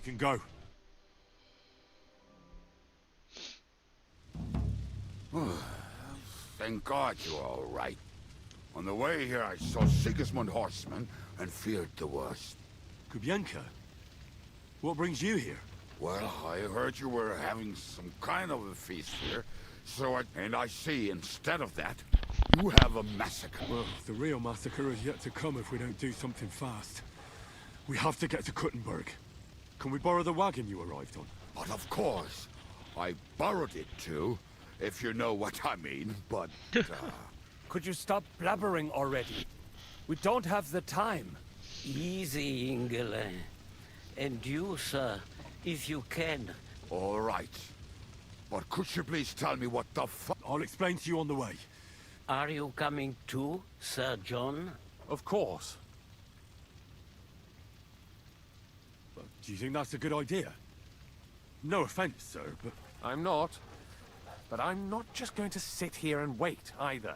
We can go. Thank God you're all right. On the way here, I saw Sigismund horsemen and feared the worst. Kubienka? What brings you here? Well, I heard you were having some kind of a feast here, and I see instead of that, you have a massacre. Well, the real massacre is yet to come if we don't do something fast. We have to get to Kuttenberg. Can we borrow the wagon you arrived on? But of course, I borrowed it too, if you know what I mean, but... Could you stop blabbering already? We don't have the time. Easy, Ingele. And you, sir, if you can. All right. But could you please tell me what the fuck... I'll explain to you on the way. Are you coming too, Sir John? Of course. But do you think that's a good idea? No offense, sir, but... I'm not. But I'm not just going to sit here and wait, either.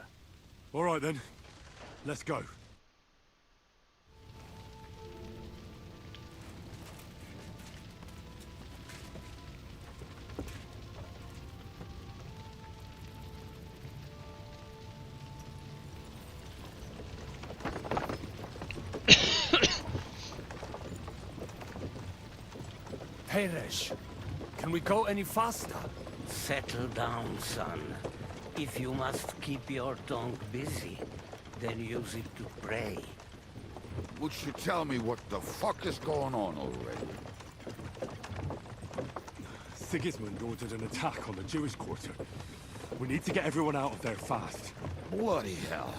All right, then. Let's go. Peresh, can we go any faster? Settle down, son. If you must keep your tongue busy, then use it to pray. Would you tell me what the fuck is going on already? Sigismund ordered an attack on the Jewish quarter. We need to get everyone out of there fast. Bloody hell.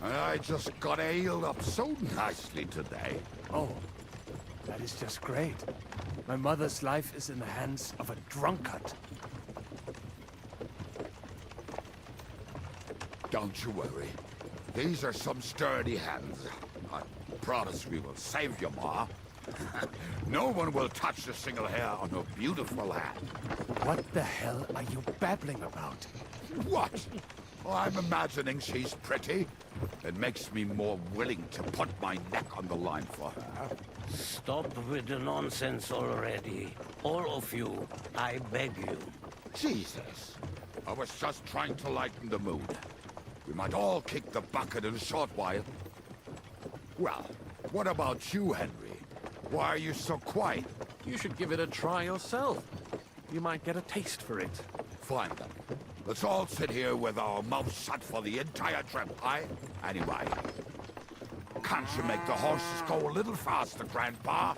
I just got ailed up so nicely today. Oh, that is just great. My mother's life is in the hands of a drunkard. Don't you worry. These are some sturdy hands. I promise we will save you, Ma. No one will touch a single hair on her beautiful head. What the hell are you babbling about? What? Oh, I'm imagining she's pretty. It makes me more willing to put my neck on the line for her. Stop with the nonsense already. All of you, I beg you. Jesus. I was just trying to lighten the mood. We might all kick the bucket in a short while. Well, what about you, Henry? Why are you so quiet? You should give it a try yourself. You might get a taste for it. Fine then. Let's all sit here with our mouths shut for the entire trip, aye? Anyway. Can't you make the horses go a little faster, Grandpa?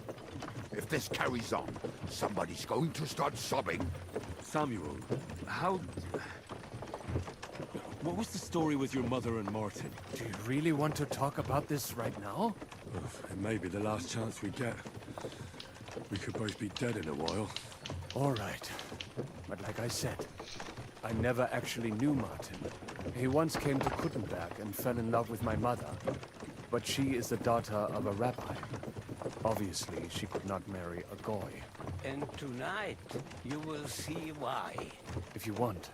If this carries on, somebody's going to start sobbing. Samuel, how... What was the story with your mother and Martin? Do you really want to talk about this right now? It may be the last chance we get. We could both be dead in a while. All right. But like I said, I never actually knew Martin. He once came to Kuttenberg and fell in love with my mother. But she is the daughter of a rabbi. Obviously, she could not marry a goy. And tonight, you will see why. If you want,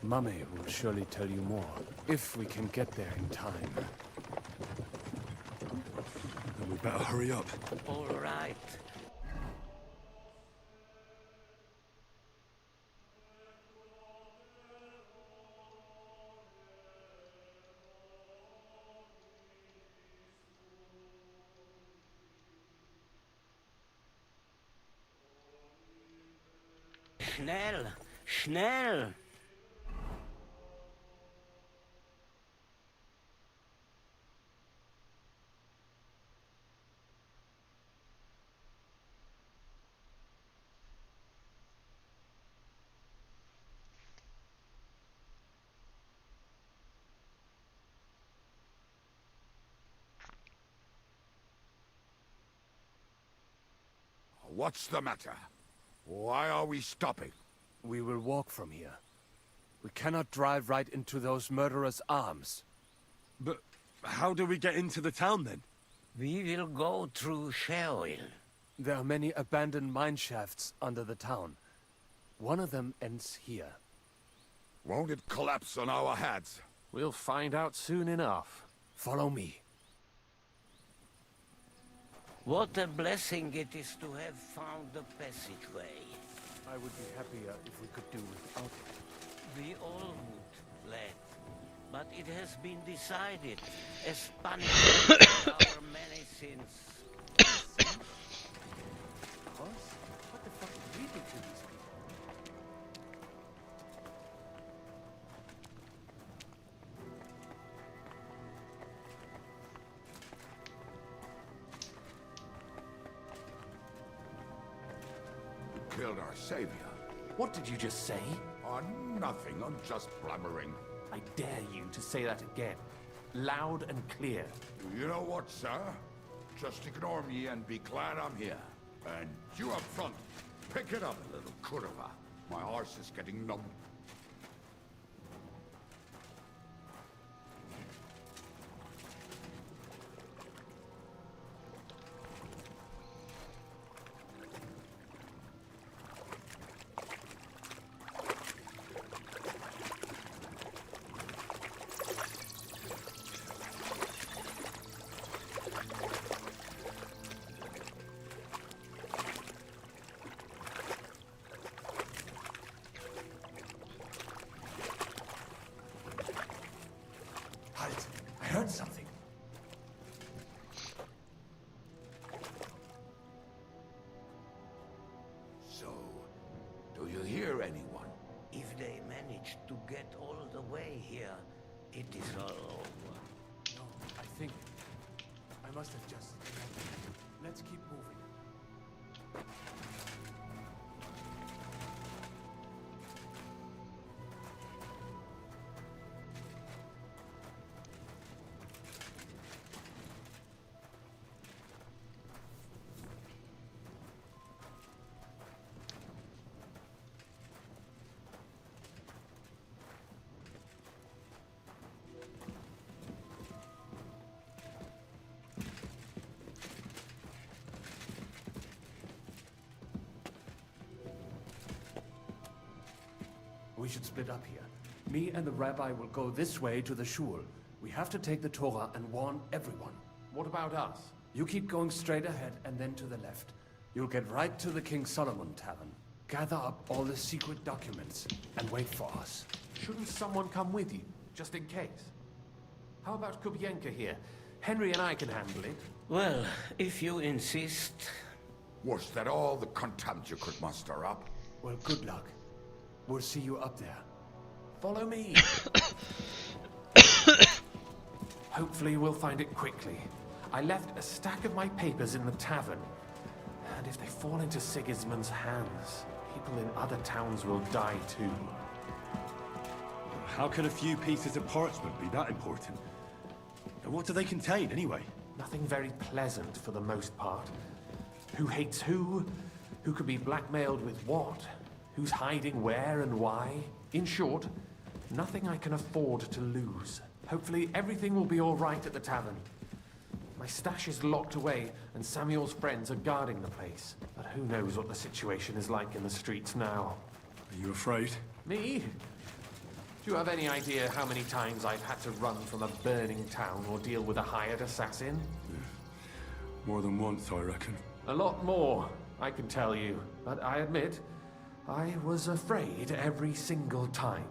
Mummy will surely tell you more. If we can get there in time. Then we better hurry up. All right. Schnell! Schnell! What's the matter? Why are we stopping? We will walk from here. We cannot drive right into those murderers' arms. But how do we get into the town then? We will go through Sheol. There are many abandoned mine shafts under the town. One of them ends here. Won't it collapse on our heads? We'll find out soon enough. Follow me. What a blessing it is to have found the passageway. I would be happier if we could do without it. We all would, lad. But it has been decided, as punishment for our many sins. What the fuck did we do to these people? You killed our savior. What did you just say? Oh, nothing. I'm just blabbering. I dare you to say that again. Loud and clear. You know what, sir? Just ignore me and be glad I'm here. And you up front, pick it up, little curva. My horse is getting numb. Halt! I heard something. So, do you hear anyone? If they manage to get all the way here, it is all over. No, I think I must have just... Let's keep moving. We should split up here. Me and the rabbi will go this way to the shul. We have to take the Torah and warn everyone. What about us? You keep going straight ahead and then to the left. You'll get right to the King Solomon Tavern. Gather up all the secret documents and wait for us. Shouldn't someone come with you, just in case? How about Kubienka here? Henry and I can handle it. Well, if you insist. Was that all the contempt you could muster up? Well, good luck. We'll see you up there. Follow me. Hopefully we'll find it quickly. I left a stack of my papers in the tavern. And if they fall into Sigismund's hands, people in other towns will die too. How can a few pieces of parchment be that important? And what do they contain, anyway? Nothing very pleasant for the most part. Who hates who? Who could be blackmailed with what? Who's hiding where and why? In short, nothing I can afford to lose. Hopefully everything will be all right at the tavern. My stash is locked away, and Samuel's friends are guarding the place. But who knows what the situation is like in the streets now? Are you afraid? Me? Do you have any idea how many times I've had to run from a burning town or deal with a hired assassin? More than once, I reckon. A lot more, I can tell you. But I admit, I was afraid every single time.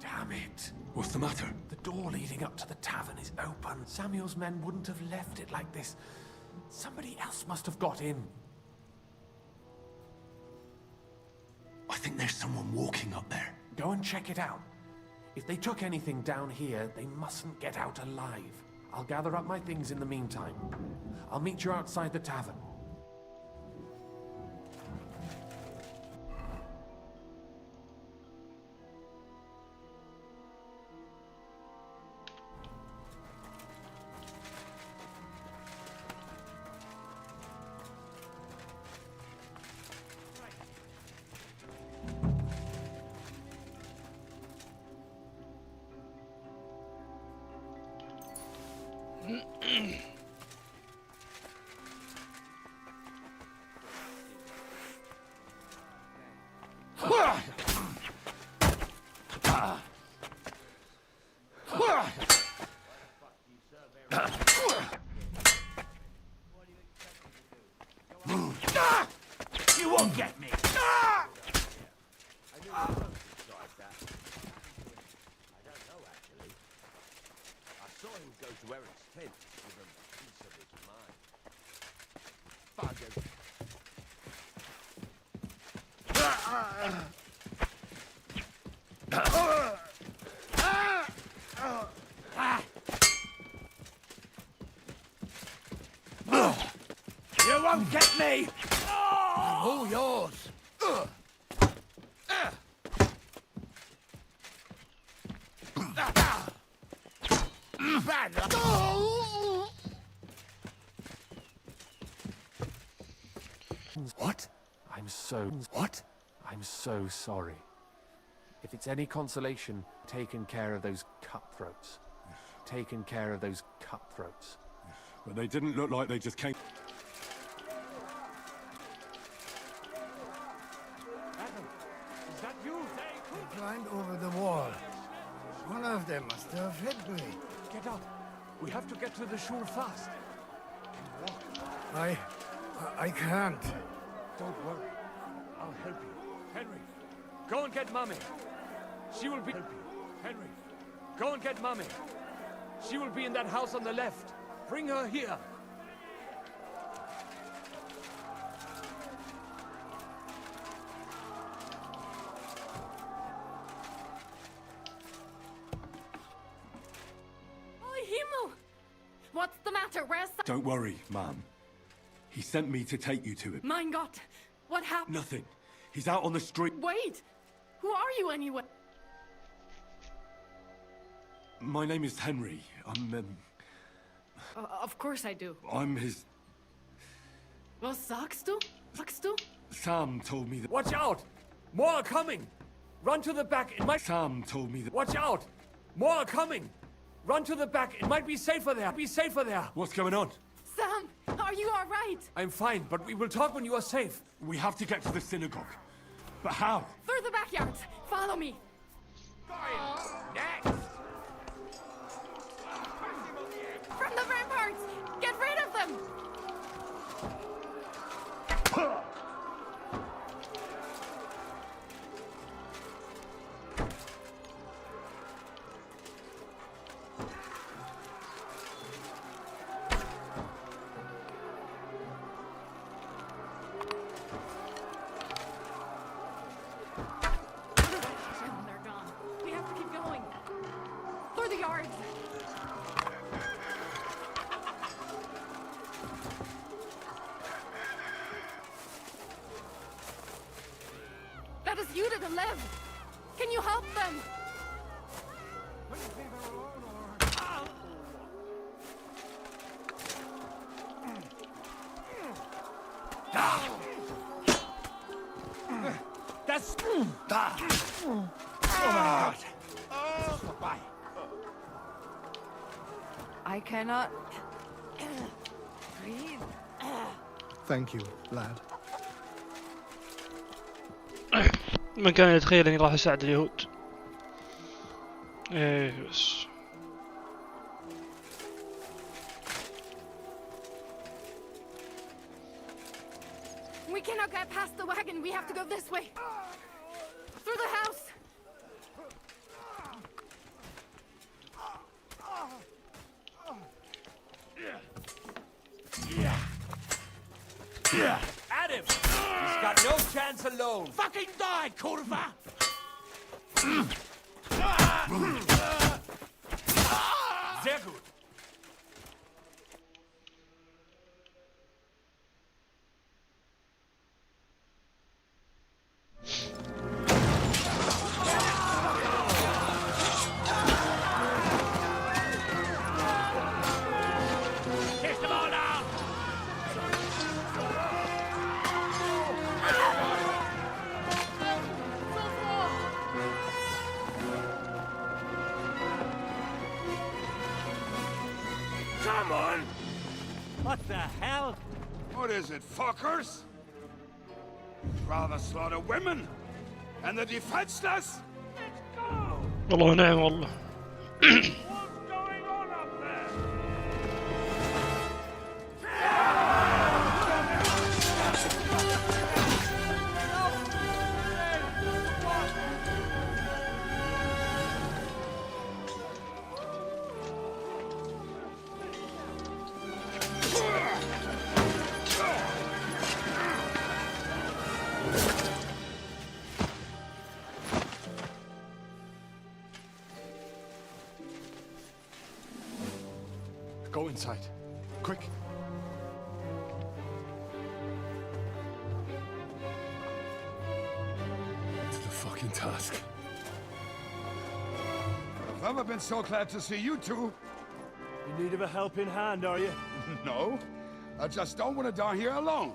Damn it. What's the matter? The door leading up to the tavern is open. Samuel's men wouldn't have left it like this. Somebody else must have got in. I think there's someone walking up there. Go and check it out. If they took anything down here, they mustn't get out alive. I'll gather up my things in the meantime. I'll meet you outside the tavern. You won't get me! Saw him go to Eric's tent with a piece of his mind. Faggot. You won't get me! I'm all yours! Bad luck. What? I'm so sorry. If it's any consolation, taken care of those cutthroats. Taken care of those cutthroats. But they didn't look like they just came. Is that you? They climbed over the wall. One of them must have hit me. Get up. We have to get to the shore fast. I can't. Don't worry. I'll help you. Henry, go and get Mummy. She will be... Help you. Henry, go and get Mummy. She will be in that house on the left. Bring her here. Oh, Himmel! What's the matter? Where's... Don't worry, ma'am. He sent me to take you to him. Mein Gott! What happened? Nothing. He's out on the street. Wait! Who are you anyway? My name is Henry. Of course I do. I'm his... Was sagst du? Sagst du? Sam told me that... Watch out! More are coming! Run to the back. It might... Sam told me that... Watch out! More are coming! Run to the back. It might be safer there. Be safer there. What's going on? Sam, are you all right? I'm fine, but we will talk when you are safe. We have to get to the synagogue. But how? Through the backyards. Follow me. Next! From the ramparts. Get rid of them. They're gone. We have to keep going. Through the yards. That is Yuda to live. Can you help them? That's... Oh my God! Bye. I cannot breathe. Thank you, lad. من كان يتخيل اني راح اساعد اليهود. ايه بس We cannot get past the wagon. We have to go this way. Through the house. At him! He's got no chance alone. Fucking die, Kurva! Sehr gut. Kiss them all down! Come on! What the hell? What is it, fuckers? Rather slaughter women and the defenseless? Let's go! والله نعم والله. Go inside. Quick. To the fucking task. I've never been so glad to see you two. In need of a helping hand, are you? No, I just don't want to die here alone.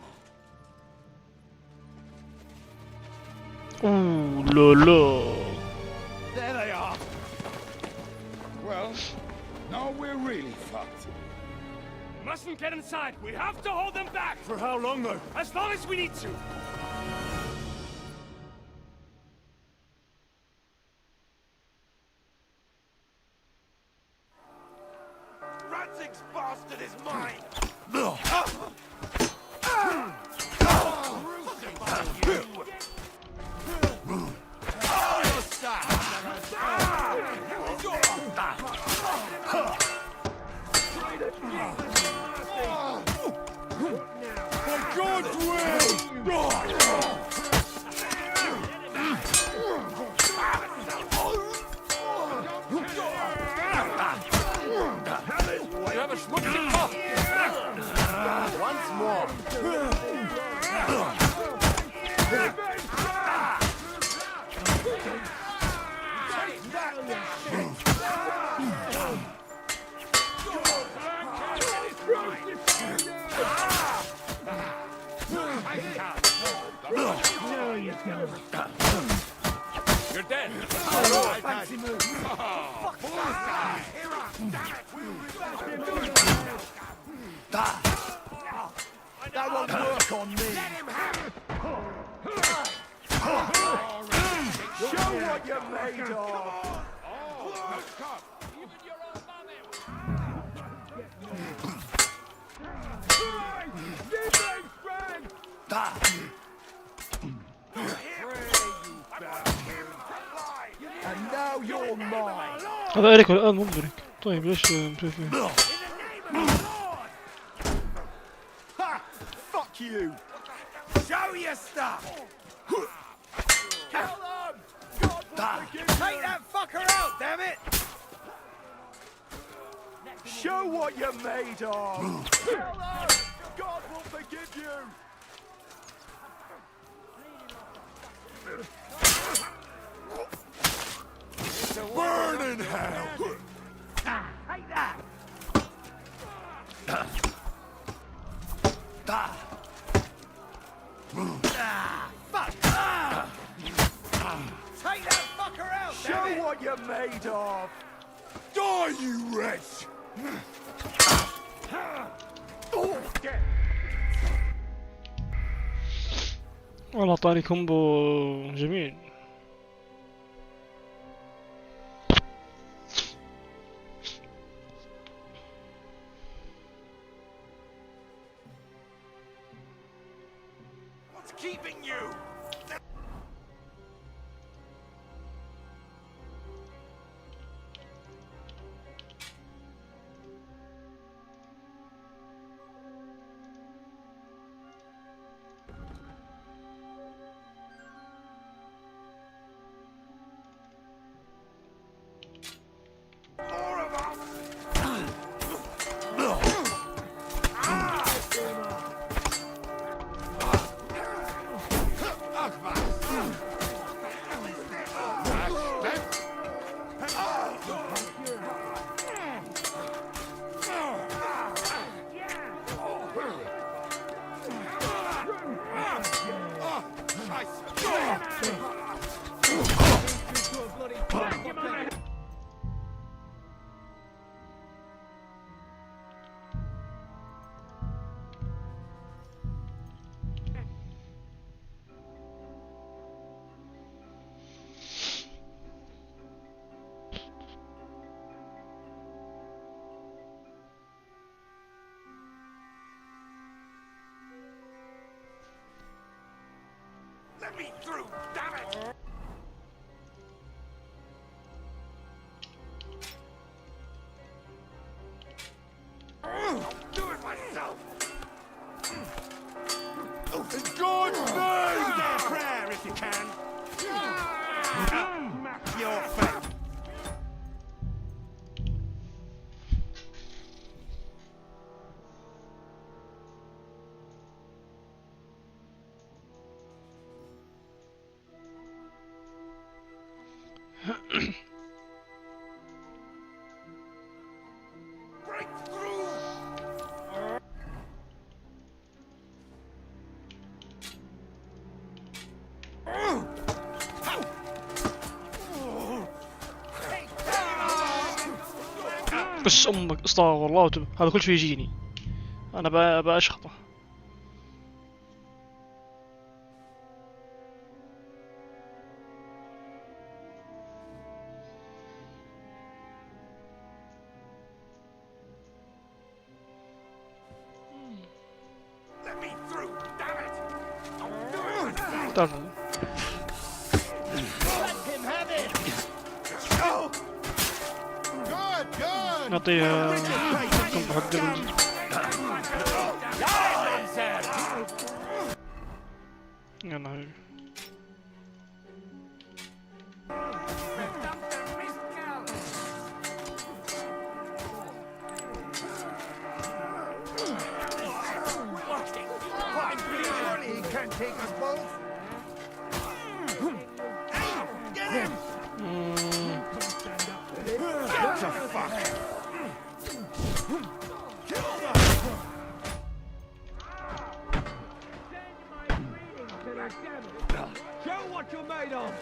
Ouh là là. There they are. Well, now we're really fucked. Mustn't get inside. We have to hold them back. For how long, though? As long as we need to. Ranzig's bastard is mine! You're dead! Fancy move. That won't work on me! Let him have it! Show what you're made of! And now you're mine! هذا إريك الآن مو إريك. طيب ليش مسوي فيه؟ Fuck you! Show your stuff! Kill them! Take that fucker out, damn it! Show what you're made of! Kill them! God will forgive you! Burn in hell! Take that! Fuck! Take that fucker out! Show what you're made of! Die, you wretch! والله أعطاني كومبو جميل. What's keeping you? More of us! Let me through, damn it! I'll do it myself! In God's name! Say a prayer if you can! Your fate! بس امك استغفر الله هذا كل شيء يجيني. انا بأشخطه. تعال نعطيه كم حق يلا حبيبي. Show what you're made of!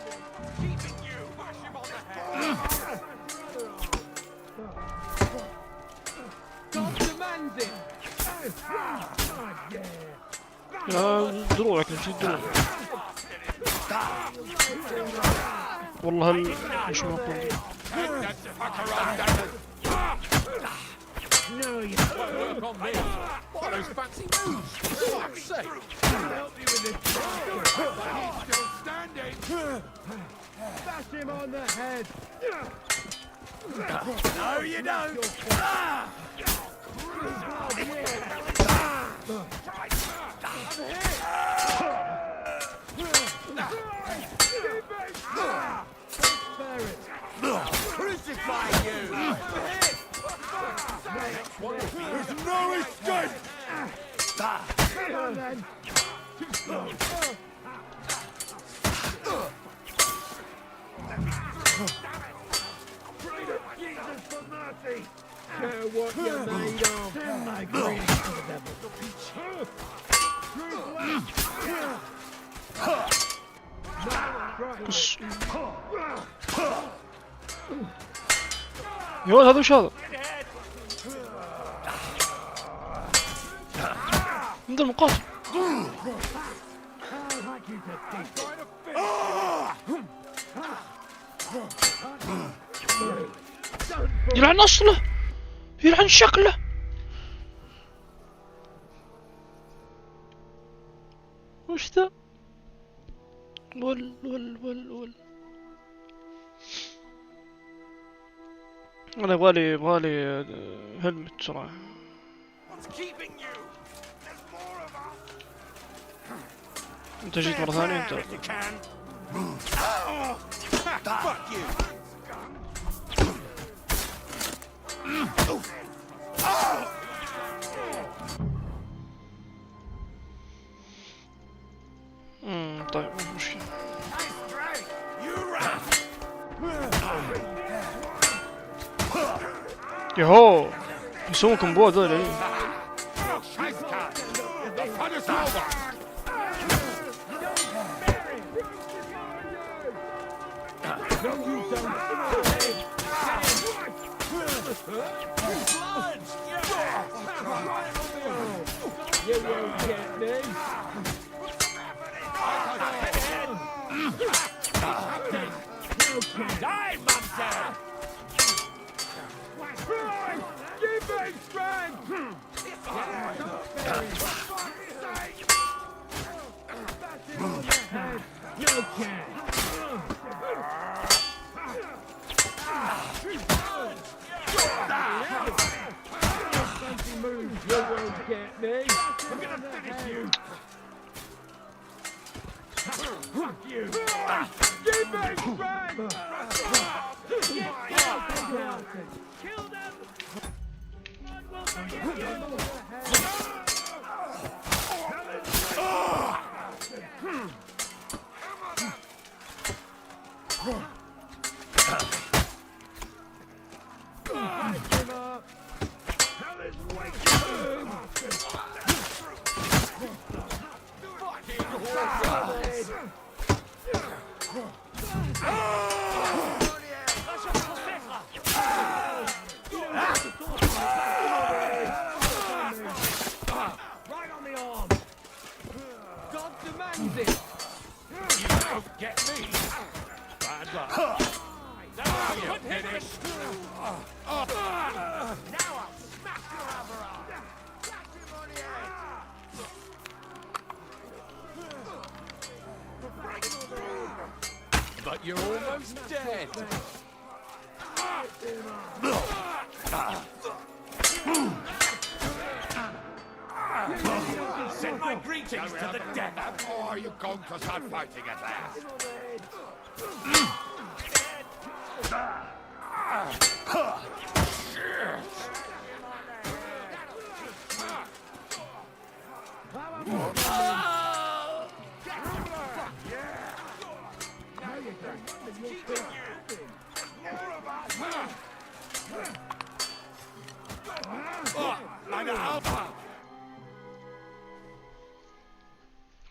God demands it! يا دروعك نسيت دروع. والله مش معقول. No, you work on me! What those fancy moves? For fuck's sake! I'll help you with this. He's still standing! Bash him on the head! No, you don't! Crucify you! There's no escape! Come on then! Pray to Jesus for mercy! Show what you're made of! Send my greetings to the devil! بس يا ولد هذا وش هذا؟ عند المقاتل. يلعن اصله، يلعن شكله. وش ذا؟ ول انا يبغالي هلمت صراحة. انت جيت مرة ثانية انت. طيب مش مشكلة. يهو يسوون كومبو هذول يعني. You won't get me! Die, monster! Give me strength! You can! Fancy moves, you won't get me! I'm gonna finish you! Fuck you! Give me strength! Kill them! heretics to the death! Or are you going to start fighting at last?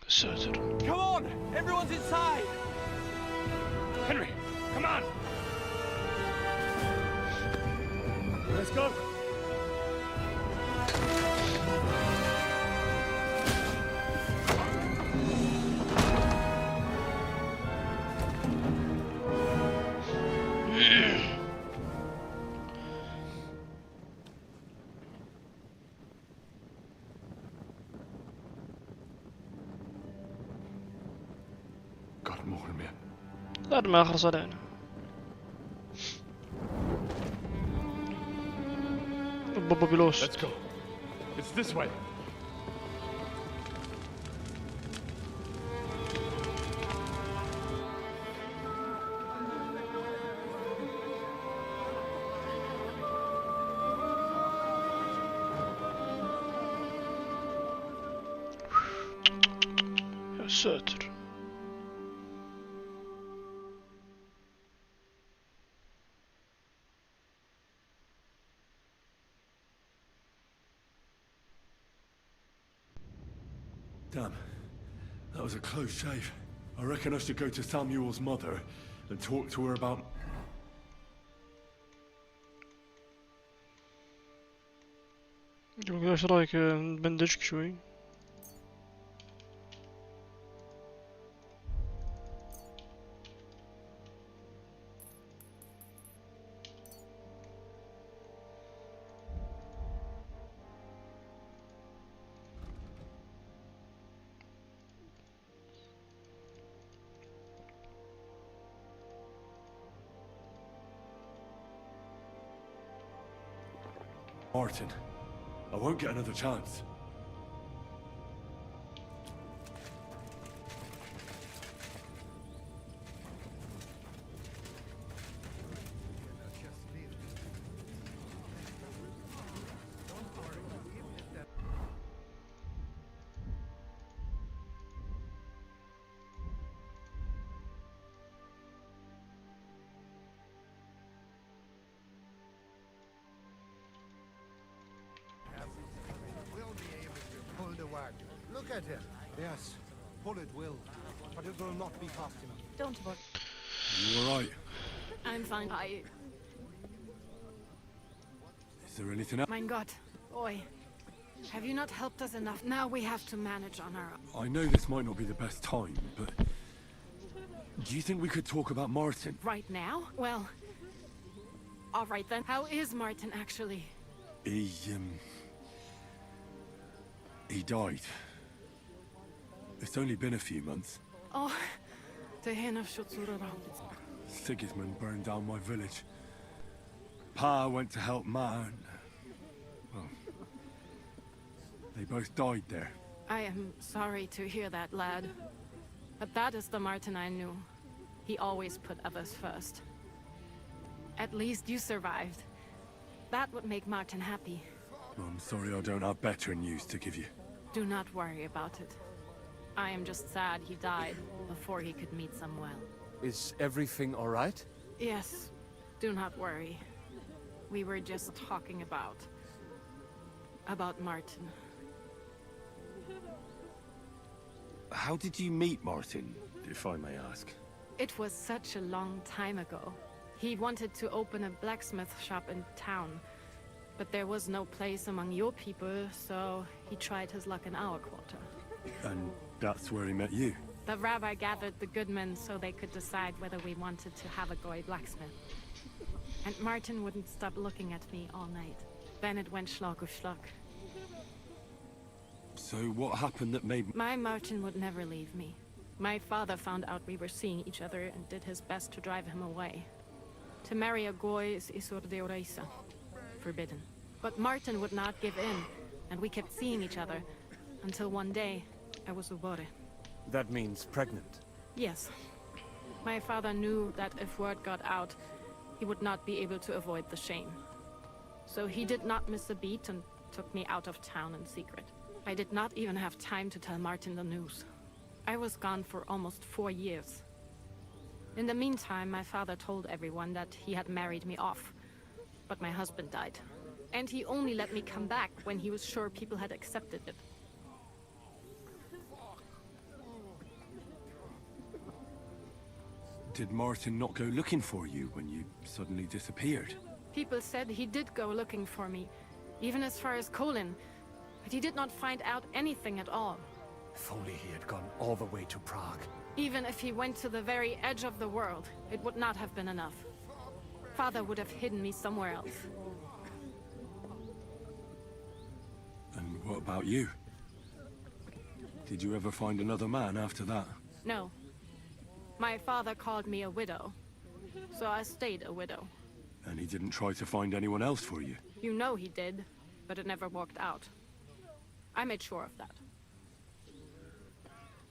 Söter. Come on! Everyone's inside! Henry, come on! Let's go! God mogen meer. Laat hem maar gaan zijn. Bobby los. Let's go. It's this way. Söter. Damn. That was a close shave. I reckon I should go to Samuel's mother and talk to her about... ايش رايك نبندجك شوي؟ Martin. I won't get another chance. Look at him. Yes, pull it will, but it will not be fast enough. Don't worry. You alright? I'm fine. Is there anything else? Mein Gott. Oi. Have you not helped us enough? Now we have to manage on our own. I know this might not be the best time, but... Do you think we could talk about Martin? Right now? Well... Alright then. How is Martin actually? He died. It's only been a few months. Oh... The hen of Shutsura. Sigismund burned down my village. Pa went to help Ma and... Well... They both died there. I am sorry to hear that, lad. But that is the Martin I knew. He always put others first. At least you survived. That would make Martin happy. I'm sorry I don't have better news to give you. Do not worry about it. I am just sad he died before he could meet Samuel. Is everything all right? Yes, do not worry. We were just talking about Martin. How did you meet Martin, if I may ask? It was such a long time ago. He wanted to open a blacksmith shop in town, but there was no place among your people, so he tried his luck in our quarter. And that's where he met you? The rabbi gathered the good men so they could decide whether we wanted to have a goy blacksmith. And Martin wouldn't stop looking at me all night. Then it went schlock auf schlock. So what happened that made... My Martin would never leave me. My father found out we were seeing each other and did his best to drive him away. To marry a goy is Isur de Oreisa. Forbidden. But Martin would not give in, and we kept seeing each other, until one day, I was ubore. That means pregnant. Yes. My father knew that if word got out, he would not be able to avoid the shame. So he did not miss a beat and took me out of town in secret. I did not even have time to tell Martin the news. I was gone for almost 4 years. In the meantime, my father told everyone that he had married me off. But my husband died. And he only let me come back when he was sure people had accepted it. Did Martin not go looking for you when you suddenly disappeared? People said he did go looking for me, even as far as Colin, but he did not find out anything at all. If only he had gone all the way to Prague. Even if he went to the very edge of the world, it would not have been enough. Father would have hidden me somewhere else. And what about you? Did you ever find another man after that? No. My father called me a widow, so I stayed a widow. And he didn't try to find anyone else for you? You know he did, but it never worked out. I made sure of that.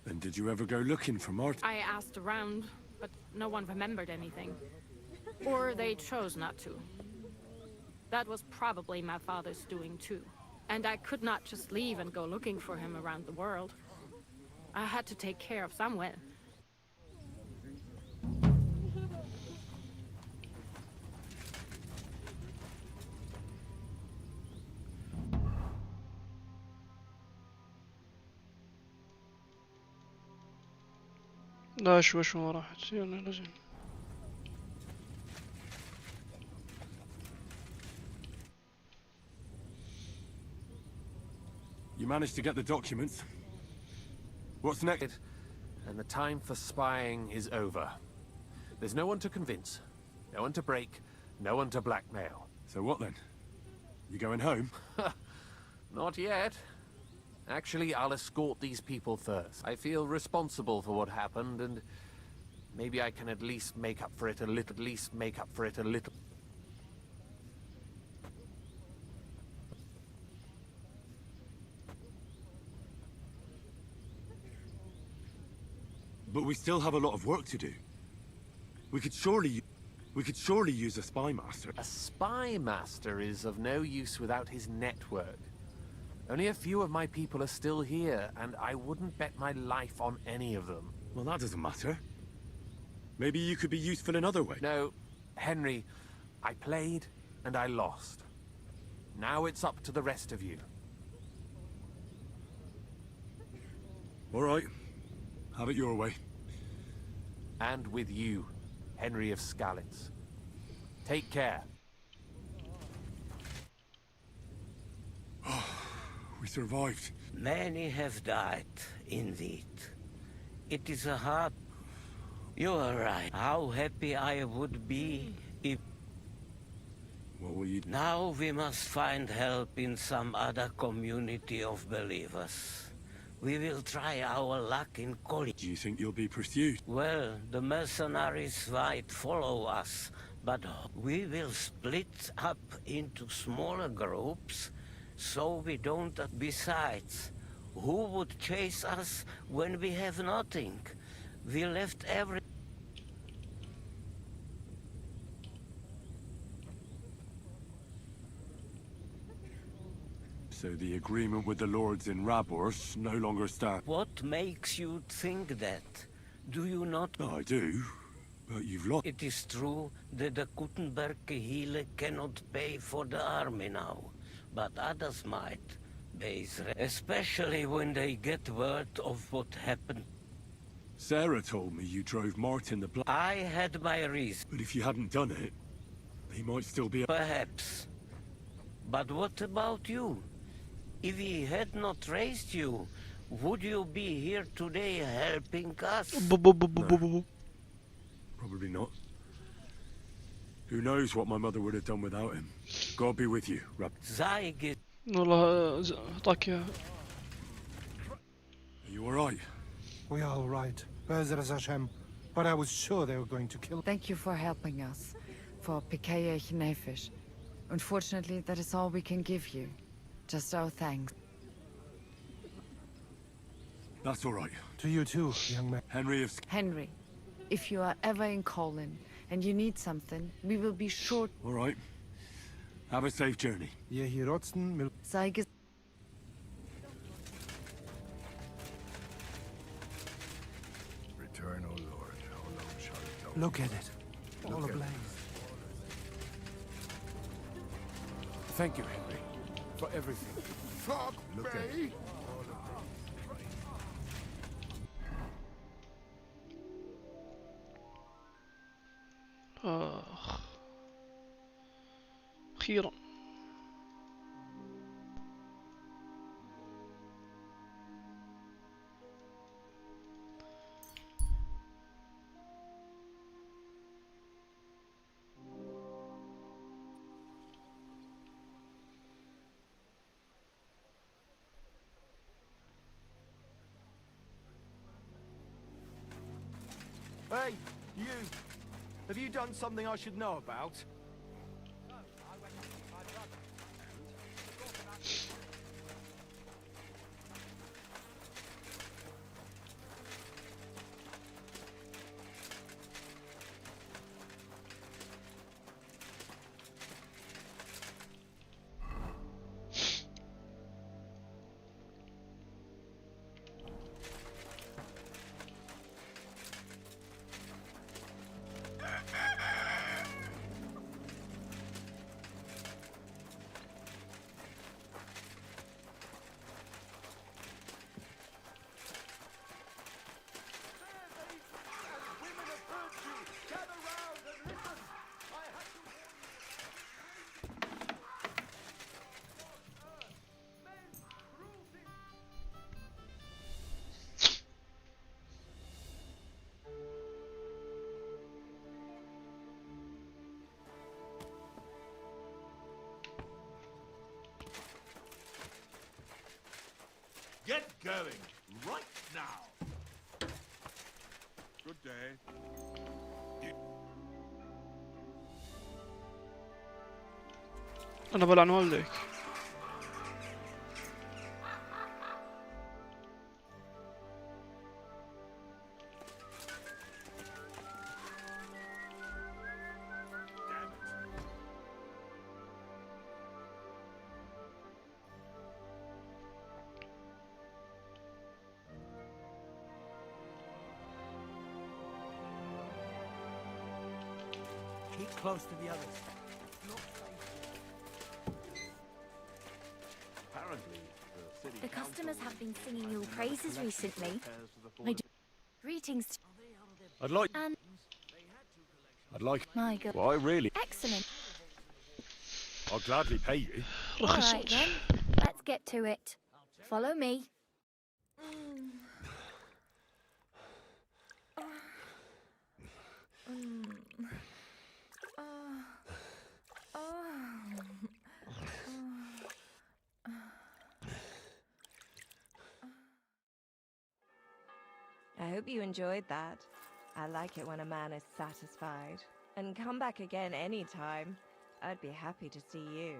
And did you ever go looking for Martin? I asked around, but no one remembered anything. Or they chose not to. That was probably my father's doing too. And I could not just leave and go looking for him around the world. I had to take care of someone. لا شوي ما راحت يلا لازم. You managed to get the documents. What's next? And the time for spying is over. There's no one to convince, no one to break, no one to blackmail. So what then? You going home? Not yet. Actually, I'll escort these people first. I feel responsible for what happened, and maybe I can at least make up for it a little. But we still have a lot of work to do. We could surely use a spy master. A spy master is of no use without his network. Only a few of my people are still here, and I wouldn't bet my life on any of them. Well, that doesn't matter. Maybe you could be useful in other ways. No, Henry, I played and I lost. Now it's up to the rest of you. All right. Have it your way. And with you, Henry of Skalitz. Take care. We survived. Many have died, indeed. It is a hard... You are right. How happy I would be if... What will you... Now we must find help in some other community of believers. We will try our luck in Colin. Do you think you'll be pursued? Well, the mercenaries might follow us, but we will split up into smaller groups so we don't... Besides, who would chase us when we have nothing? We left every... So the agreement with the lords in Rabors no longer stands. What makes you think that? Do you not... No, I do. But you've lost... It is true that the Kuttenberg Kehile cannot pay for the army now, but others might. Especially when they get word of what happened. Sarah told me you drove Martin the Black. I had my reason. But if you hadn't done it, he might still be... Perhaps. But what about you? If he had not raised you, would you be here today helping us? No. Probably not. Who knows what my mother would have done without him. God be with you, Rab. Zeig. والله أعطاك إياها. Are you alright? We are all right. Be'ezras Hashem. But I was sure they were going to kill... Thank you for helping us. For Pekayech Nefesh. Unfortunately, that is all we can give you. Just our thanks. That's all right. To you too, young man. Henry of... Henry, if you are ever in Colin and you need something, we will be sure. All right. Have a safe journey. Ye hier rotzen, mil... Sei ges Return, O Lord. How long shall it go? Look at it. All ablaze. Thank you, Henry, for everything. Fuck me! أخيرا. Hey, you! Have you done something I should know about? Get going, right now! Good day. أنا بلعن والديك. Keep close to the others. The customers have been singing your praises recently. Greetings. I'd like... And I'd like... my God. Well, I really... Excellent. I'll gladly pay you. All right then, let's get to it. Follow me. I hope you enjoyed that. I like it when a man is satisfied. And come back again anytime. I'd be happy to see you.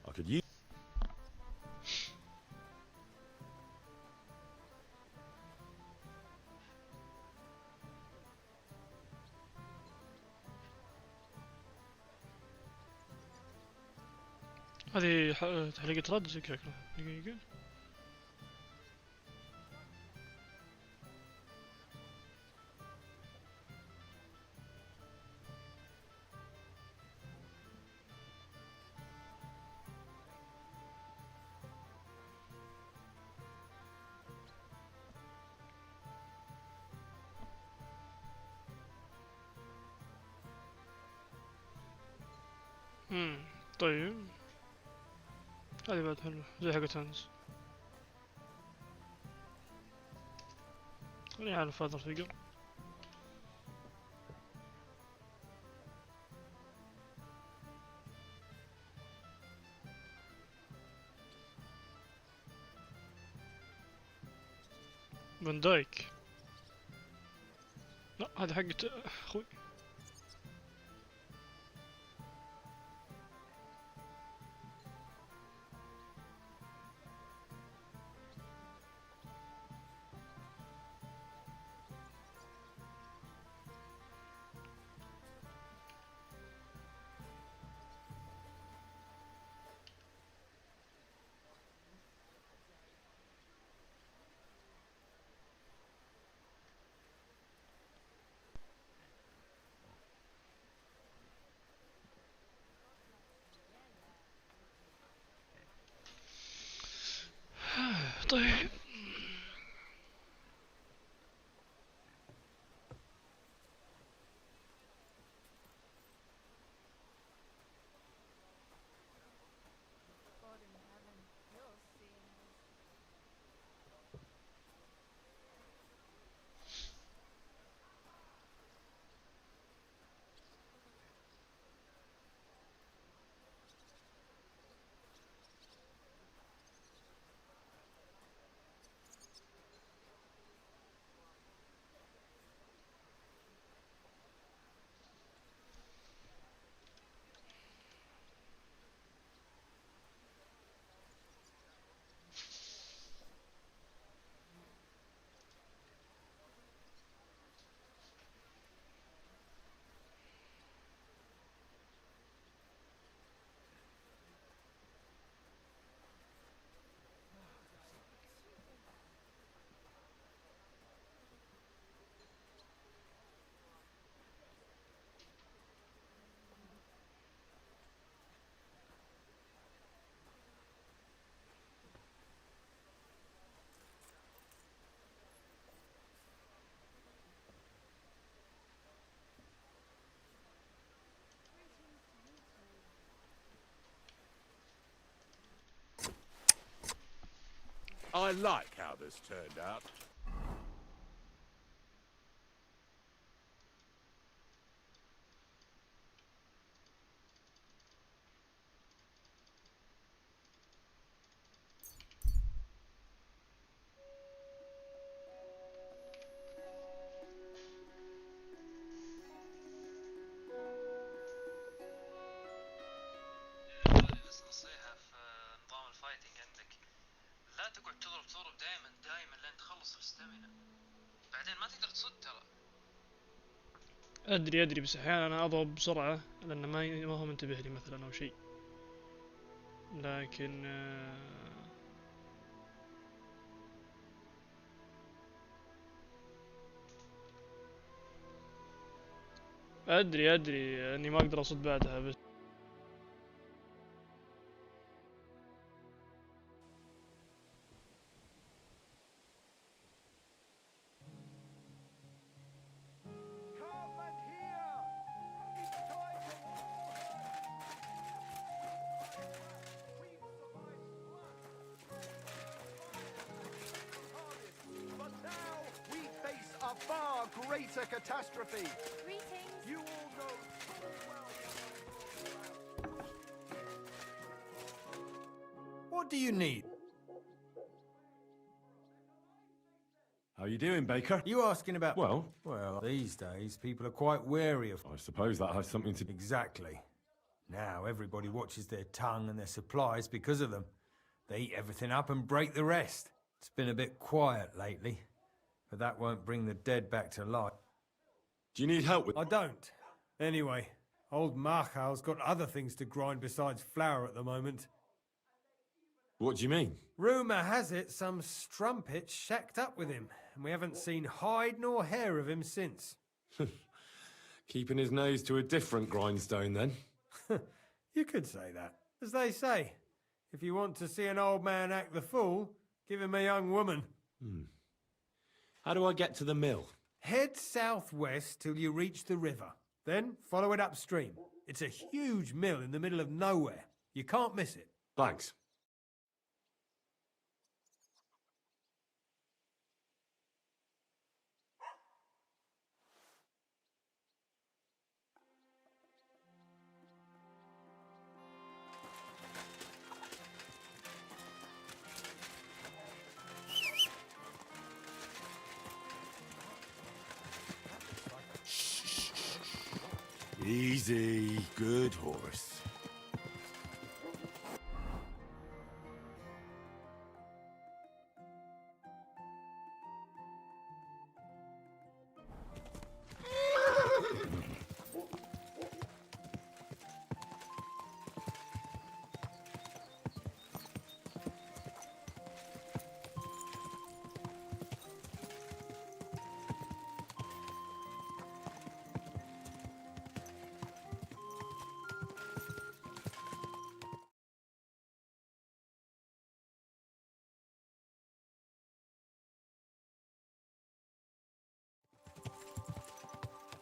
I could use... هذه تحليقة رد زي كذا. دقيقة. طيب هذه بعد حلوة زي حقت هانز. خليني أعرف هذا الفيجر. فان دايك. لا هذا حقت اخوي. طيب I like how this turned out. نصيحة في نظام الفايتنج عندك لا تقعد تضرب دائما لين تخلص الستامينا بعدين ما تقدر تصد ترى. ادري بس احيانا انا اضرب بسرعة لان ما هو منتبه لي مثلا او شيء، لكن ادري اني ما اقدر اصد بعدها بس. Far greater catastrophe. Greetings. You all know full well. What do you need? How you doing, Baker? You asking about... Well, these days, people are quite wary of... I suppose that has something to... Exactly. Now, everybody watches their tongue and their supplies because of them. They eat everything up and break the rest. It's been a bit quiet lately, but that won't bring the dead back to life. Do you need help with... I don't. Anyway, old Marchal's got other things to grind besides flour at the moment. What do you mean? Rumour has it some strumpet's shacked up with him, and we haven't seen hide nor hair of him since. Keeping his nose to a different grindstone, then? You could say that. As they say, if you want to see an old man act the fool, give him a young woman. How do I get to the mill? Head southwest till you reach the river. Then follow it upstream. It's a huge mill in the middle of nowhere. You can't miss it. Thanks. Easy, good horse.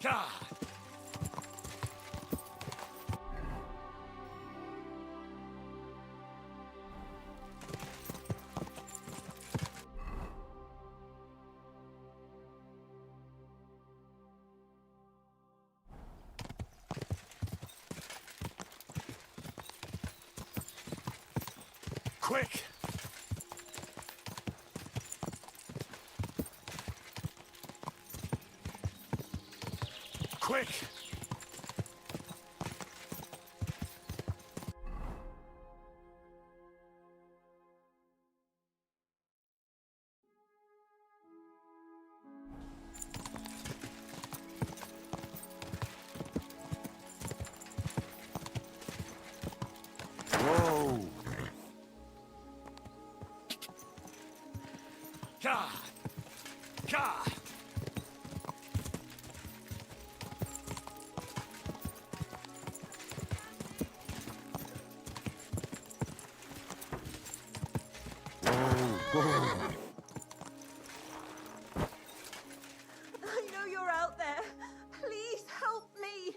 God! Quick! Quick! Whoa! God! God! I know you're out there. Please help me.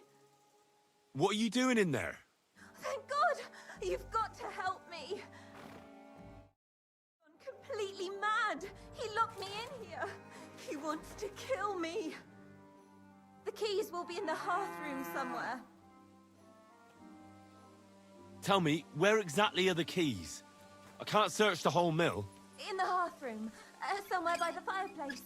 What are you doing in there? Thank God! You've got to help me. I'm completely mad. He locked me in here. He wants to kill me. The keys will be in the hearth room somewhere. Tell me, where exactly are the keys? I can't search the whole mill. In the hearth room, somewhere by the fireplace.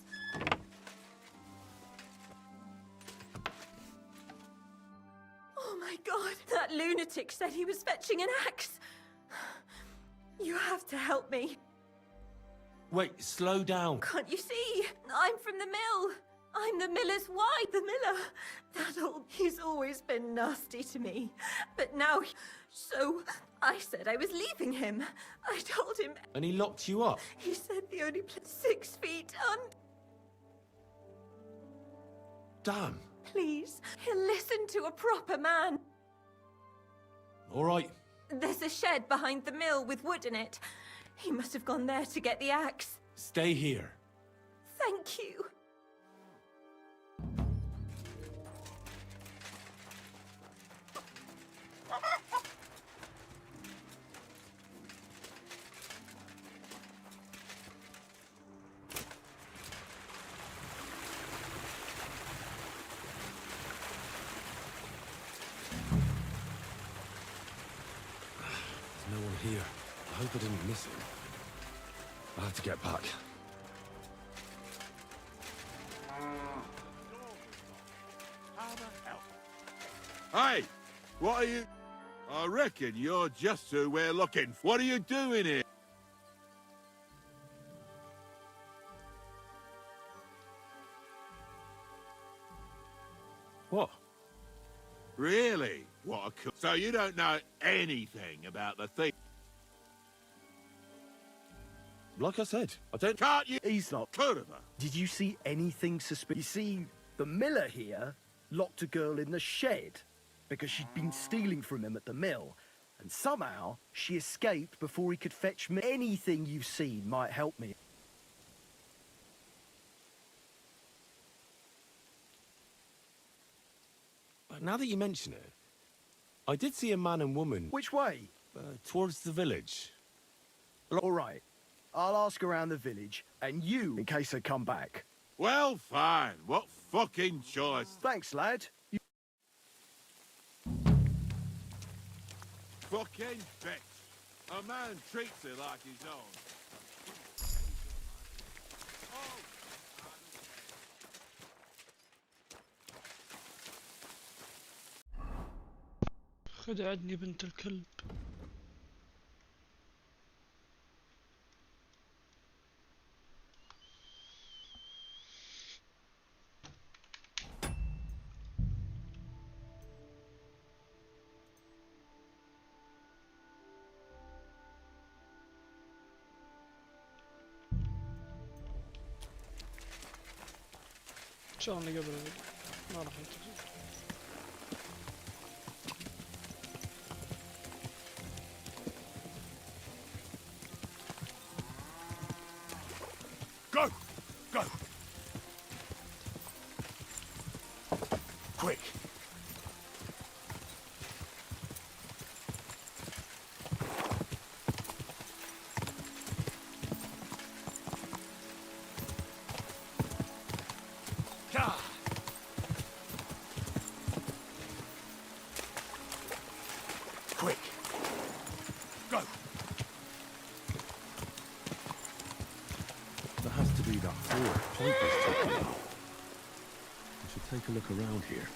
Oh my God! That lunatic said he was fetching an axe. You have to help me. Wait, slow down. Can't you see? I'm from the mill. I'm the miller's wife. The miller. He's always been nasty to me. But now, so I said I was leaving him. I told him. And he locked you up? He said the only place 6 feet under. Damn. Please, listen to a proper man. All right. There's a shed behind the mill with wood in it. He must have gone there to get the axe. Stay here. Thank you. There's no one here. I hope I didn't miss him. I'll have to get back. Hey! What are you... I reckon you're just who we're looking for. What are you doing here? What? Really? What a cool... So you don't know anything about the thing? Like I said, I don't... Can't you... He's not. Could have. Did you see anything suspicious? You see, the miller here locked a girl in the shed because she'd been stealing from him at the mill. And somehow, she escaped before he could fetch me. Anything you've seen might help me. Now that you mention it, I did see a man and woman. Which way? Towards the village. All right. I'll ask around the village, and you, in case they come back. Well, fine. What fucking choice? Thanks, lad. Fucking bitch. A man treats her like his own. خدعتني بنت الكلب. إن شاء الله قبل ما راح ينتهي. Go! Go! Quick! Quick! Go! There has to be that forward point was talking about. We should take a look around here.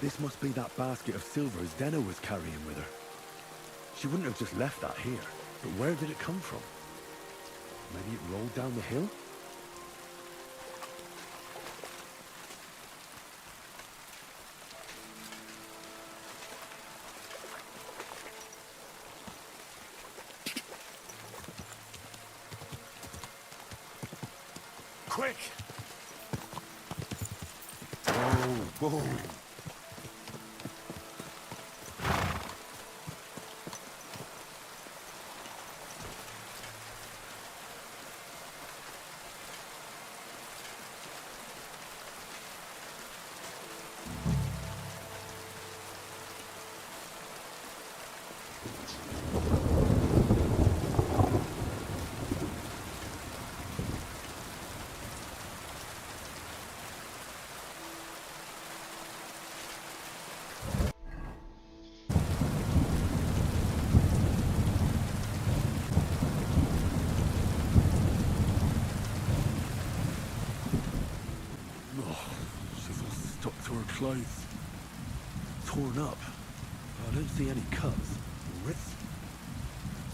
This must be that basket of silver Zdeno was carrying with her. She wouldn't have just left that here. But where did it come from? Maybe it rolled down the hill? Quick! Oh, whoa! Clothes torn up. I don't see any cuts. Rips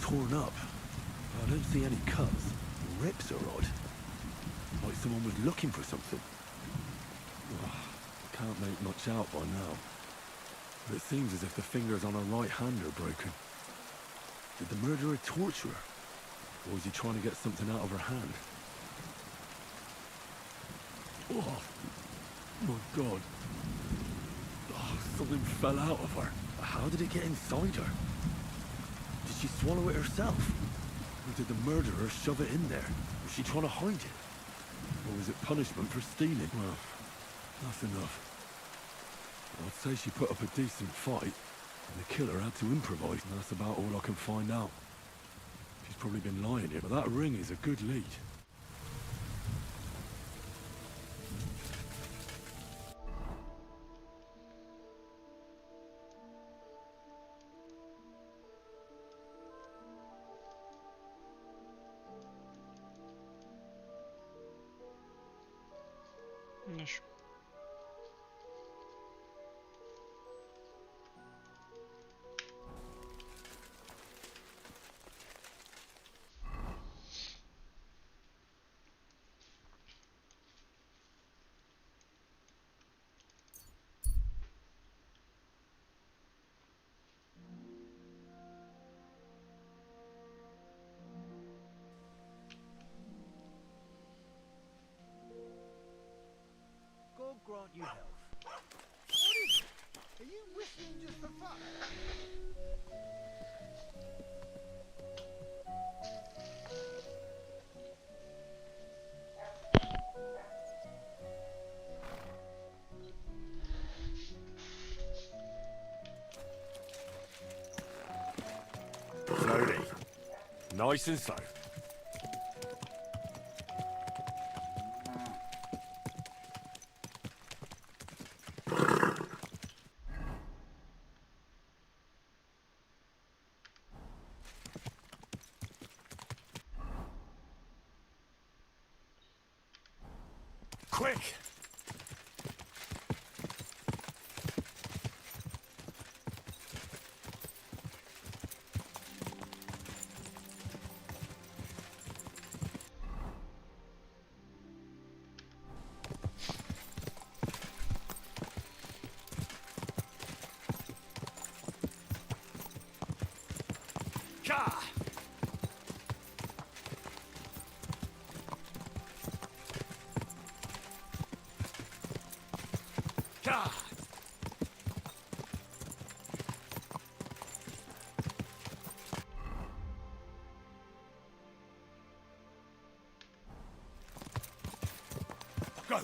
torn up. I don't see any cuts. Rips are odd. Like someone was looking for something. Can't make much out by now. But it seems as if the fingers on her right hand are broken. Did the murderer torture her? Or was he trying to get something out of her hand? Oh, my God. Oh, something fell out of her. How did it get inside her? Did she swallow it herself? Or did the murderer shove it in there? Was she trying to hide it? Or was it punishment for stealing? Well, that's enough. I'd say she put up a decent fight, and the killer had to improvise, and that's about all I can find out. She's probably been lying here, but that ring is a good lead. ماشي. can't you help? What is it? Are you whistling just for fun? Slowly. Nice and slow. Quick! Ka! Ka! Go!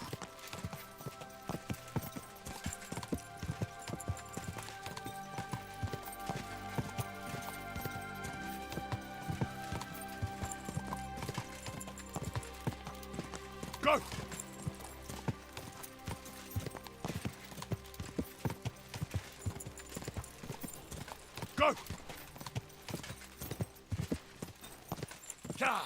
Go! Go! Ka!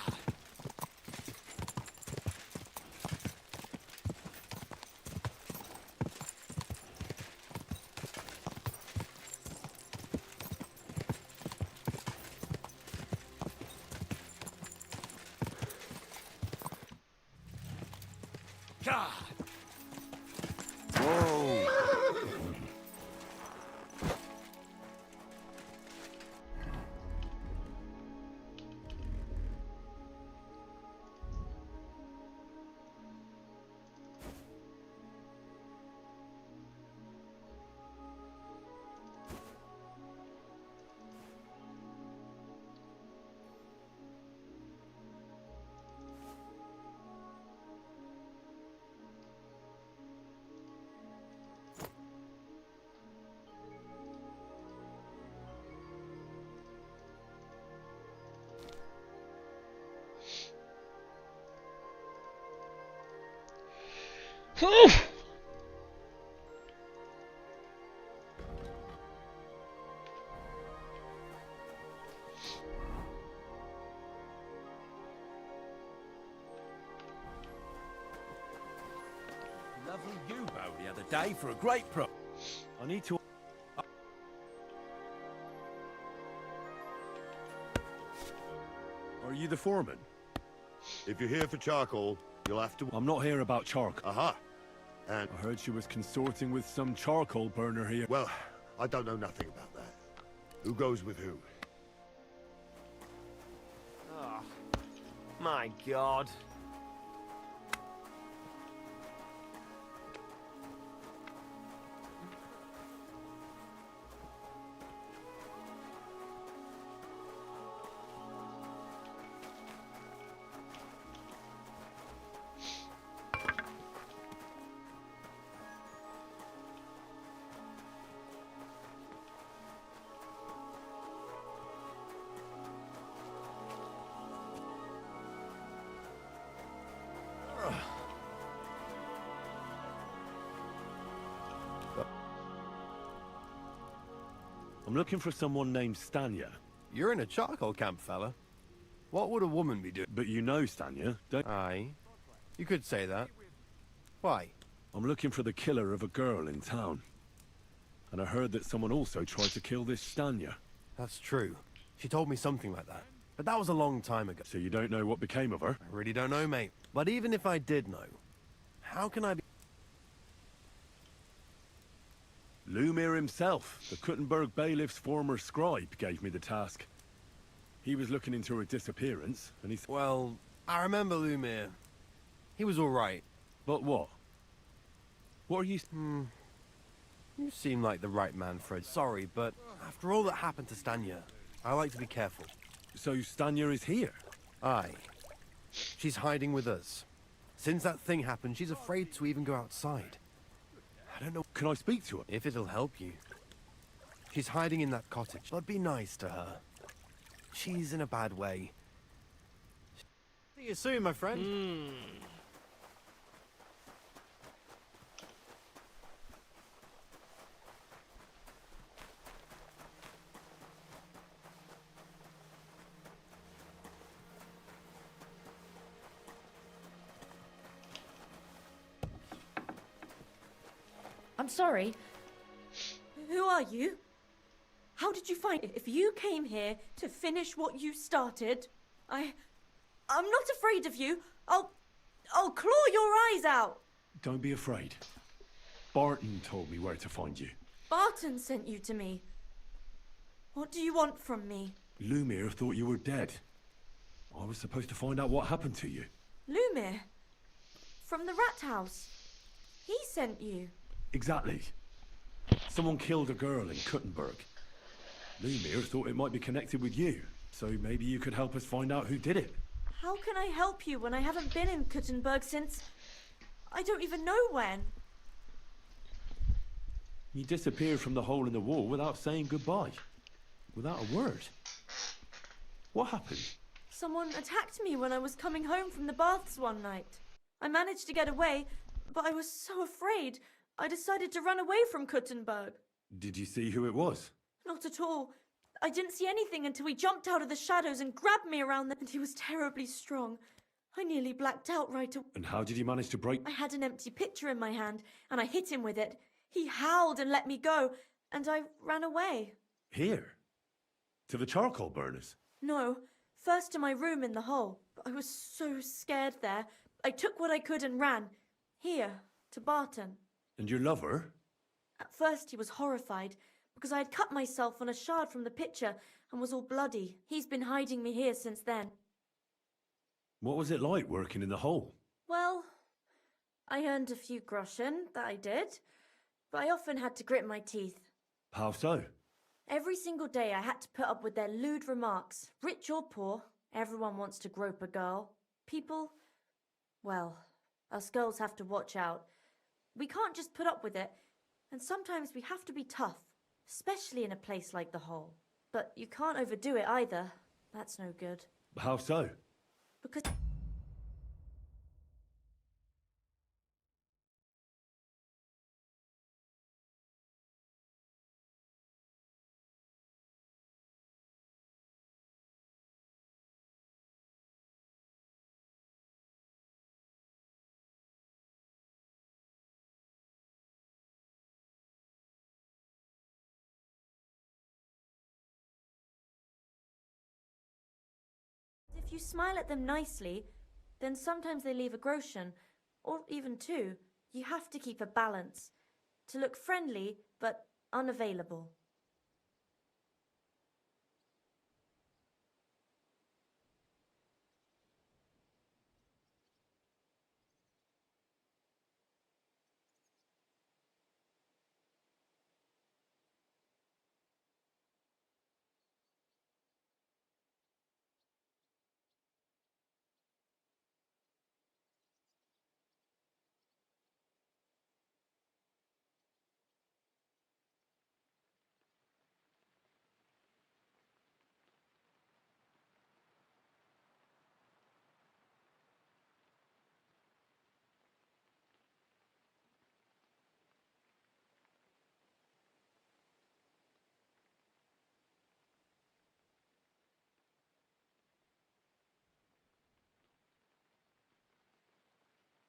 Ka! Whoa! Lovely Yubo the other day for a great pro. I need to. Are you the foreman? If you're here for charcoal, you'll have to... I'm not here about charcoal. Aha. And... I heard she was consorting with some charcoal burner here. Well, I don't know nothing about that. Who goes with who? Oh, my God. I'm looking for someone named Stanya. You're in a charcoal camp, fella. What would a woman be doing? But you know Stanya, don't... Aye. You could say that. Why? I'm looking for the killer of a girl in town. And I heard that someone also tried to kill this Stanya. That's true. She told me something like that. But that was a long time ago. So you don't know what became of her? I really don't know, mate. But even if I did know, how can I be... Lumir himself, the Kuttenberg bailiff's former scribe, gave me the task. He was looking into her disappearance, and he... Well, I remember Lumir. He was all right. But what? What are you... You seem like the right man, Fred. Sorry, but after all that happened to Stanya, I like to be careful. So Stanya is here? Aye. She's hiding with us. Since that thing happened, she's afraid to even go outside. I don't know... Can I speak to her? If it'll help you. She's hiding in that cottage, but be nice to her. She's in a bad way. See you soon, my friend. I'm sorry. Who are you? How did you find it? If you came here to finish what you started, I'm not afraid of you. I'll claw your eyes out. Don't be afraid. Barton told me where to find you. Barton sent you to me. What do you want from me? Lumir thought you were dead. I was supposed to find out what happened to you. Lumir? From the rat house. He sent you. Exactly. Someone killed a girl in Kuttenberg. Lumir thought it might be connected with you, so maybe you could help us find out who did it. How can I help you when I haven't been in Kuttenberg since... I don't even know when. You disappeared from the hole in the wall without saying goodbye. Without a word. What happened? Someone attacked me when I was coming home from the baths one night. I managed to get away, but I was so afraid, I decided to run away from Kuttenberg. Did you see who it was? Not at all. I didn't see anything until he jumped out of the shadows and grabbed me around and he was terribly strong. I nearly blacked out right away. And how did you manage to break... I had an empty pitcher in my hand, and I hit him with it. He howled and let me go, and I ran away. Here? To the charcoal burners? No, first to my room in the hole. But I was so scared there. I took what I could and ran. Here, to Barton. And your lover? At first he was horrified, because I had cut myself on a shard from the pitcher and was all bloody. He's been hiding me here since then. What was it like working in the hole? Well, I earned a few groschen, that I did. But I often had to grit my teeth. How so? Every single day I had to put up with their lewd remarks. Rich or poor, everyone wants to grope a girl. People, well, us girls have to watch out. We can't just put up with it, and sometimes we have to be tough, especially in a place like the hole. But you can't overdo it either. That's no good. How so? Because... If you smile at them nicely, then sometimes they leave a groschen, or even two. You have to keep a balance. To look friendly, but unavailable.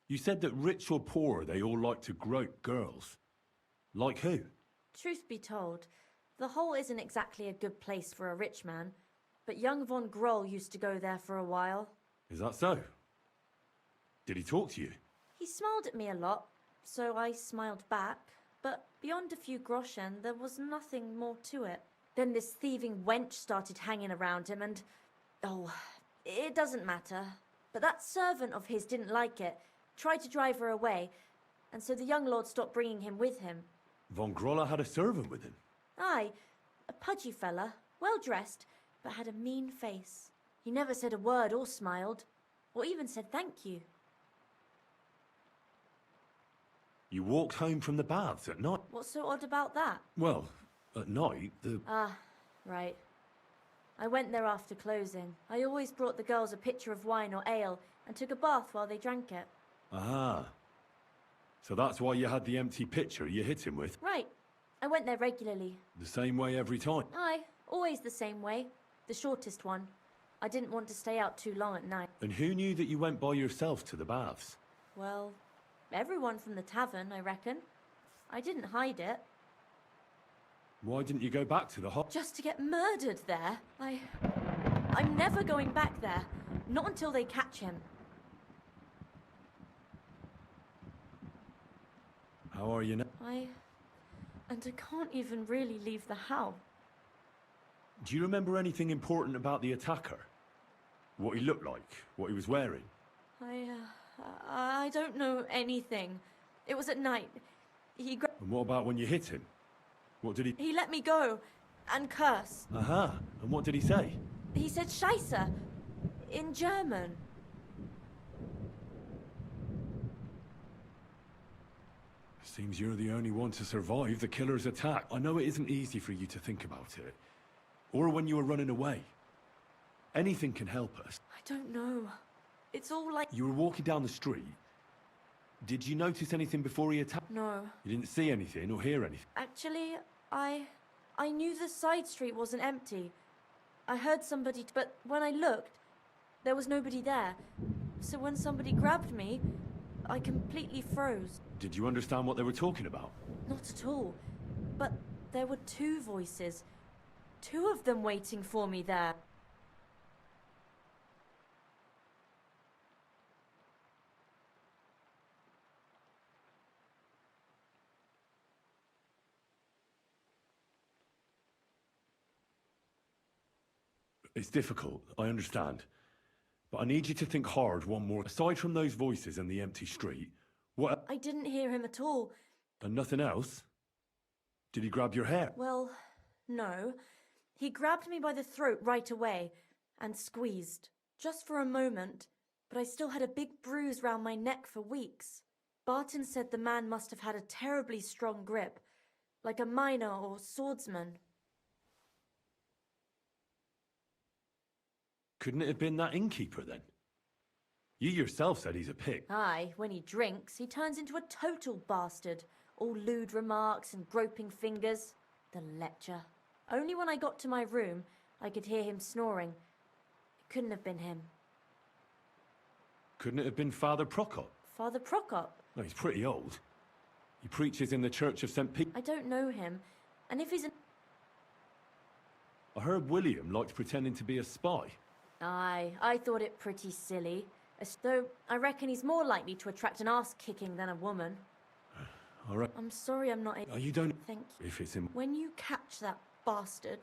You said that rich or poor, they all like to grope girls. Like who? Truth be told, the hole isn't exactly a good place for a rich man, but young von Groll used to go there for a while. Is that so? Did he talk to you? He smiled at me a lot, so I smiled back, but beyond a few groschen, there was nothing more to it. Then this thieving wench started hanging around him and... oh, it doesn't matter. But that servant of his didn't like it, tried to drive her away, and so the young lord stopped bringing him with him. Von Grolla had a servant with him. Aye, a pudgy fella, well dressed, but had a mean face. He never said a word or smiled, or even said thank you. You walked home from the baths at night? What's so odd about that? Well, at night, the... Ah, right. I went there after closing. I always brought the girls a pitcher of wine or ale and took a bath while they drank it. Ah. So that's why you had the empty pitcher you hit him with? Right. I went there regularly. The same way every time? Aye, always the same way. The shortest one. I didn't want to stay out too long at night. And who knew that you went by yourself to the baths? Well, everyone from the tavern, I reckon. I didn't hide it. Why didn't you go back to the hot? Just to get murdered there. I'm never going back there. Not until they catch him. How are you now? And I can't even really leave the house. Do you remember anything important about the attacker? What he looked like? What he was wearing? I don't know anything. It was at night. And what about when you hit him? What did he... He let me go and curse. Aha. And what did he say? He said Scheisse in German. Seems you're the only one to survive the killer's attack. I know it isn't easy for you to think about it. Or when you were running away. Anything can help us. I don't know. It's all like... You were walking down the street. Did you notice anything before he attacked? No. You didn't see anything or hear anything? Actually, I knew the side street wasn't empty. I heard somebody, but when I looked, there was nobody there. So when somebody grabbed me, I completely froze. Did you understand what they were talking about? Not at all. But there were two voices. Two of them waiting for me there. It's difficult, I understand. But I need you to think hard one more. Aside from those voices and the empty street, what... I didn't hear him at all. And nothing else? Did he grab your hair? Well, no. He grabbed me by the throat right away and squeezed. Just for a moment, but I still had a big bruise round my neck for weeks. Barton said the man must have had a terribly strong grip, like a miner or swordsman. Couldn't it have been that innkeeper then? You yourself said he's a pig. Aye, when he drinks, he turns into a total bastard. All lewd remarks and groping fingers. The lecher. Only when I got to my room, I could hear him snoring. It couldn't have been him. Couldn't it have been Father Prokop? Father Prokop? No, he's pretty old. He preaches in the Church of St. Peter. I don't know him. And if he's an... I heard William liked pretending to be a spy. Aye, I thought it pretty silly. Though I reckon he's more likely to attract an ass-kicking than a woman. All right. I'm sorry I'm not able... Oh, you don't... Thank you. If it's in... When you catch that bastard,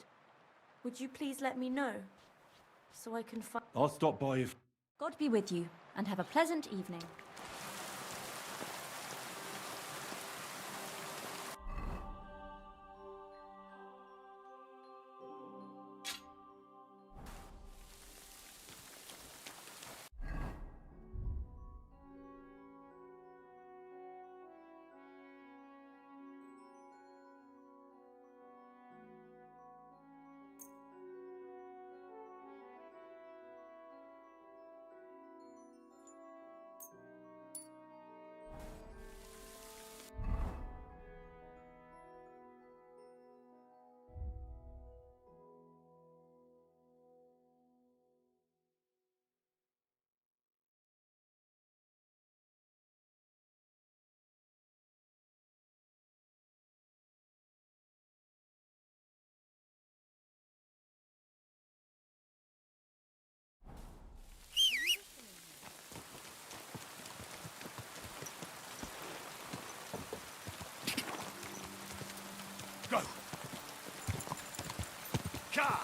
would you please let me know? So I can find... I'll stop by if... God be with you, and have a pleasant evening. Go! Car!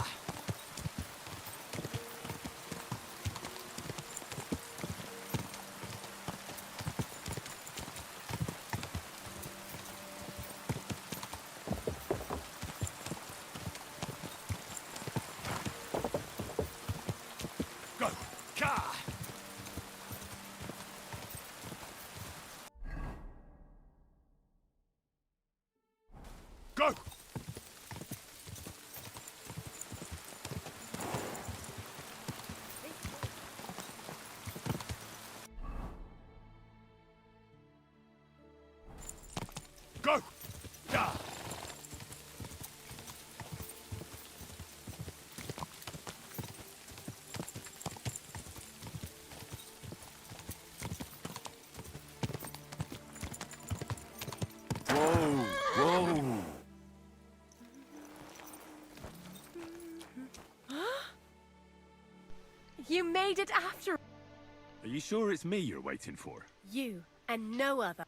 You made it after Are you sure it's me you're waiting for? you and no other.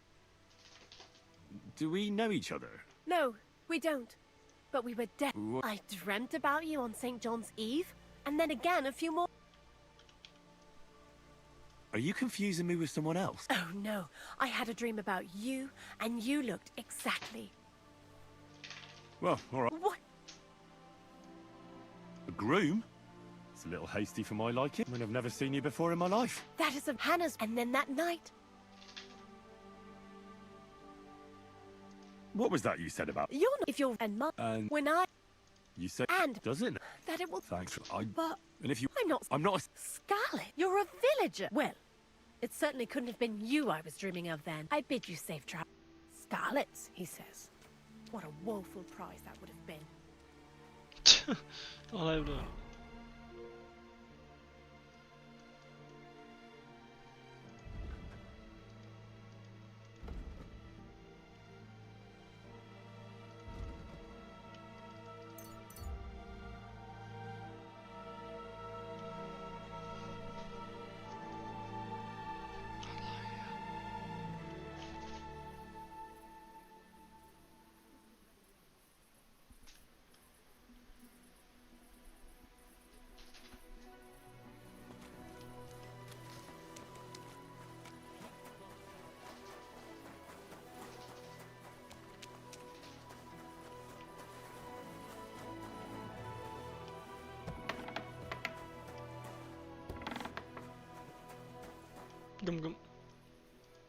Do we know each other? No, we don't. But we were dead. I dreamt about you on St. John's Eve, and then again a few more. Are you confusing me with someone else? Oh no, I had a dream about you, and you looked exactly. Well, all right. What? A groom? It's a little hasty for my liking. I mean, I've never seen you before in my life. That is of Hannah's, and then that night. What was that you said about? You're not, if you're and mum. And When I you said and does it? that it will. Thanks. But And if you, I'm not. a... Scarlet, you're a villager. Well, it certainly couldn't have been you I was dreaming of then. I bid you safe travel. Scarlet, he says. What a woeful prize that would have been. Olha aí, Bruno.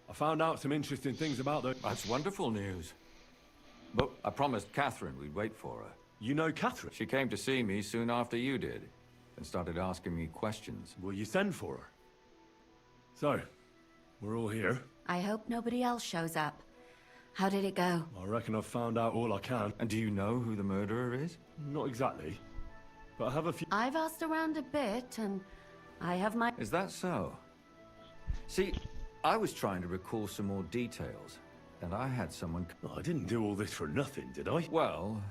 I found out some interesting things about the... That's wonderful news. But I promised Catherine we'd wait for her. You know Catherine? She came to see me soon after you did, and started asking me questions. Will you send for her? So, we're all here. I hope nobody else shows up. How did it go? I reckon I've found out all I can. And do you know who the murderer is? Not exactly. But I have a few... I've asked around a bit, and I have my... Is that so? See, I was trying to recall some more details, and I had someone... I didn't do all this for nothing, did I? Well...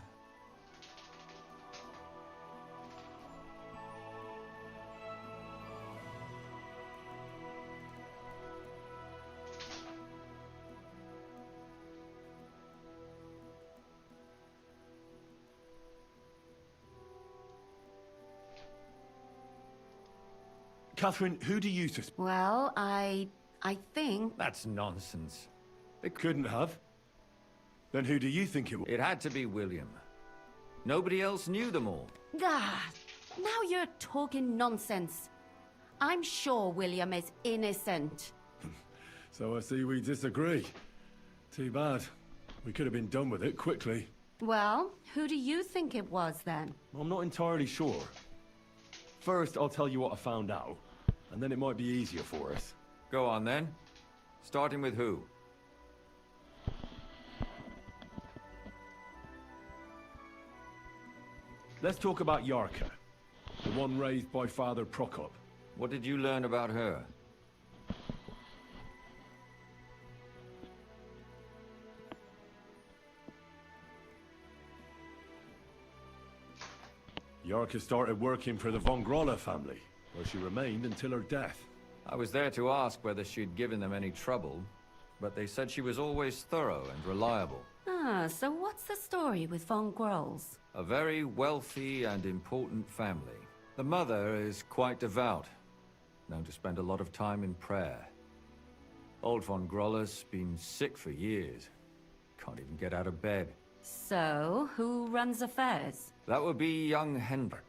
Catherine, who do you suspect? Well, I think... That's nonsense. It couldn't have. Then who do you think it was? It had to be William. Nobody else knew them all. Ah, now you're talking nonsense. I'm sure William is innocent. So I see we disagree. Too bad. We could have been done with it quickly. Well, who do you think it was then? I'm not entirely sure. First, I'll tell you what I found out, and then it might be easier for us. Go on then. Starting with who? Let's talk about Yarka, the one raised by Father Prokop. What did you learn about her? Yarka started working for the von Grolla family, where she remained until her death. I was there to ask whether she'd given them any trouble, but they said she was always thorough and reliable. Ah, so what's the story with von Grolls? A very wealthy and important family. The mother is quite devout, known to spend a lot of time in prayer. Old von Grolla's been sick for years. Can't even get out of bed. So, who runs affairs? That would be young Hendrik.